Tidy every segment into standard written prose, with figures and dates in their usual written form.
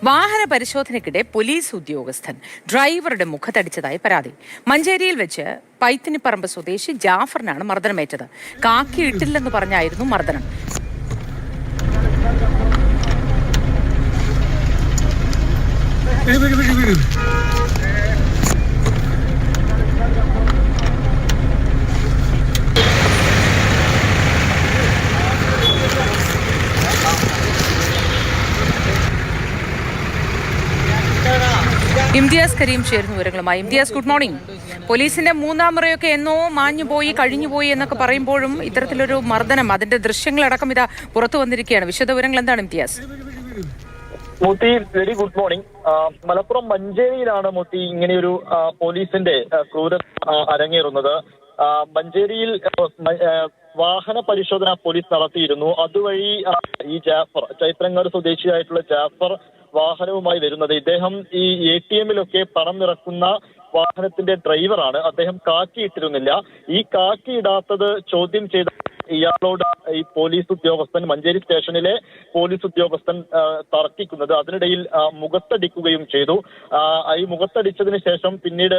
വാഹന പരിശോധനയ്ക്കിടെ പോലീസ് ഉദ്യോഗസ്ഥൻ ഡ്രൈവറുടെ മുഖത്തടിച്ചതായി പരാതി. മഞ്ചേരിയിൽ വെച്ച് പൈത്തിനിപ്പറമ്പ് സ്വദേശി ജാഫറിനാണ് മർദ്ദനമേറ്റത്. കാക്കിയിട്ടില്ലെന്ന് പറഞ്ഞായിരുന്നു മർദ്ദനം. ഇംതിയാസ് കരീം ചേരുന്നു വിവരങ്ങളുമായി. Imtiaz, good morning. പോലീസിന്റെ മൂന്നാം മുറയൊക്കെ എന്നോ മാഞ്ഞുപോയി കഴിഞ്ഞുപോയി എന്നൊക്കെ പറയുമ്പോഴും ഇത്തരത്തിലൊരു മർദ്ദനം, അതിന്റെ ദൃശ്യങ്ങളടക്കം ഇതാ പുറത്തു വന്നിരിക്കുകയാണ്. വിശദവിവരങ്ങൾ എന്താണ് Imtiaz? Mothi, very good morning. Malappuram മഞ്ചേരിയിലാണ് മോത്തി ഇങ്ങനെയൊരു പോലീസിന്റെ ക്രൂരത അരങ്ങേറുന്നത്. മഞ്ചേരിയിൽ വാഹന പരിശോധന പോലീസ് നടത്തിയിരുന്നു. അതുവഴി ഈ ജാഫർ, ചൈത്രങ്ങാട് സ്വദേശിയായിട്ടുള്ള ജാഫർ വാഹനവുമായി വരുന്നത്. ഇദ്ദേഹം ഈ ATM-ലൊക്കെ പണം നിറക്കുന്ന വാഹനത്തിന്റെ ഡ്രൈവറാണ്. അദ്ദേഹം കാക്കിയിട്ടിരുന്നില്ല. ഈ കാക്കിയിടാത്തത് ചോദ്യം ചെയ്ത ഇയാളോട് ഈ പോലീസ് ഉദ്യോഗസ്ഥൻ, മഞ്ചേരി സ്റ്റേഷനിലെ പോലീസ് ഉദ്യോഗസ്ഥൻ തർക്കിക്കുന്നത്. അതിനിടയിൽ മുഖത്തടിക്കുകയും ചെയ്തു. ഈ മുഖത്തടിച്ചതിന് ശേഷം പിന്നീട്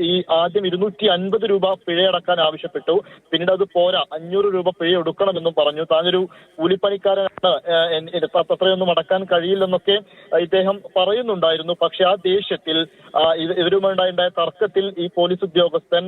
ഈ ആദ്യം 250 രൂപ പിഴയടക്കാൻ ആവശ്യപ്പെട്ടു. പിന്നീട് അത് പോരാ, 500 രൂപ പിഴ എടുക്കണമെന്നും പറഞ്ഞു. താനൊരു കൂലിപ്പണിക്കാരനാണ്, അത്രയൊന്നും അടക്കാൻ കഴിയില്ലെന്നൊക്കെ ഇദ്ദേഹം പറയുന്നുണ്ടായിരുന്നു. പക്ഷെ ആ ദേഷ്യത്തിൽ, ഇവരുമായുണ്ടായ തർക്കത്തിൽ ഈ പോലീസ് ഉദ്യോഗസ്ഥൻ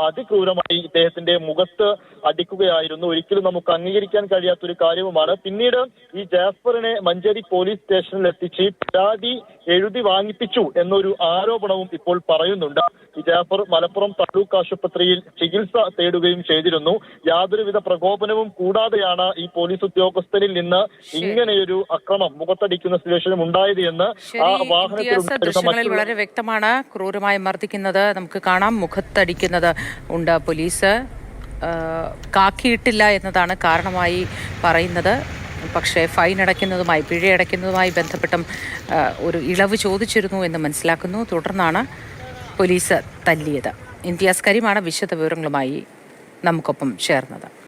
അതിക്രൂരമായി ഇദ്ദേഹത്തിന്റെ മുഖത്ത് അടിക്കുകയായിരുന്നു. ഒരിക്കലും നമുക്ക് അംഗീകരിക്കാൻ കഴിയാത്തൊരു കാര്യവുമാണ്. പിന്നീട് ഈ ജാഫറിനെ മഞ്ചേരി പോലീസ് സ്റ്റേഷനിൽ എത്തിച്ച് പരാതി എഴുതി വാങ്ങിപ്പിച്ചു എന്നൊരു ആരോപണവും ഇപ്പോൾ പറയുന്നുണ്ട്. ഈ ജാഫർ മലപ്പുറം താലൂക്ക് ആശുപത്രിയിൽ ചികിത്സ തേടുകയും ചെയ്തിരുന്നു. യാതൊരുവിധ പ്രകോപനവും കൂടാതെയാണ് ഈ പോലീസ് ഉദ്യോഗസ്ഥനിൽ നിന്ന് ഇങ്ങനെയൊരു അക്രമം, മുഖത്തടിക്കുന്ന സിറ്റുവേഷനും ഉണ്ടായത് എന്ന് ആ വാഹനത്തിൽ വളരെ വ്യക്തമാണ്. ക്രൂരമായി മർദ്ദിക്കുന്നത് നമുക്ക് കാണാം, മുഖത്തടിക്കുന്നത് ഉണ്ട്. പോലീസ് കാക്കിയിട്ടില്ല എന്നതാണ് കാരണമായി പറയുന്നത്. പക്ഷേ ഫൈൻ അടയ്ക്കുന്നതുമായി, പിഴയടയ്ക്കുന്നതുമായി ബന്ധപ്പെട്ടും ഒരു ഇളവ് ചോദിച്ചിരുന്നു എന്ന് മനസ്സിലാക്കുന്നു. തുടർന്നാണ് പോലീസ് തല്ലിയത്. ഇംതിയാസ് കരീമാണ് വിശദ വിവരങ്ങളുമായി നമുക്കൊപ്പം ചേർന്നത്.